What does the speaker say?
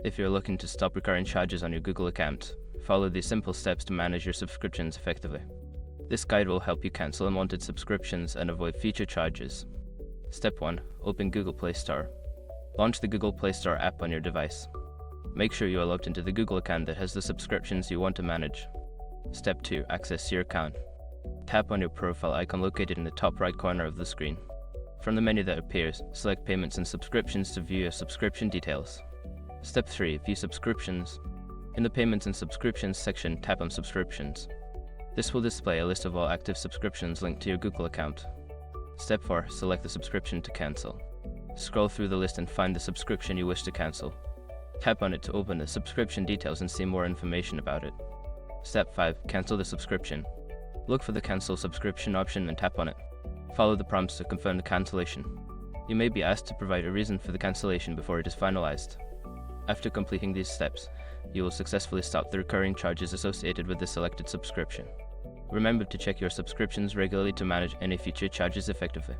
If you're looking to stop recurring charges on your Google account, follow these simple steps to manage your subscriptions effectively. This guide will help you cancel unwanted subscriptions and avoid future charges. Step 1. Open Google Play Store. Launch the Google Play Store app on your device. Make sure you are logged into the Google account that has the subscriptions you want to manage. Step 2. Access your account. Tap on your profile icon located in the top right corner of the screen. From the menu that appears, select Payments and Subscriptions to view your subscription details. Step 3. View subscriptions. In the Payments and Subscriptions section, tap on Subscriptions. This will display a list of all active subscriptions linked to your Google account. Step 4. Select the subscription to cancel. Scroll through the list and find the subscription you wish to cancel. Tap on it to open the subscription details and see more information about it. Step 5. Cancel the subscription. Look for the Cancel Subscription option and tap on it. Follow the prompts to confirm the cancellation. You may be asked to provide a reason for the cancellation before it is finalized. After completing these steps, you will successfully stop the recurring charges associated with the selected subscription. Remember to check your subscriptions regularly to manage any future charges effectively.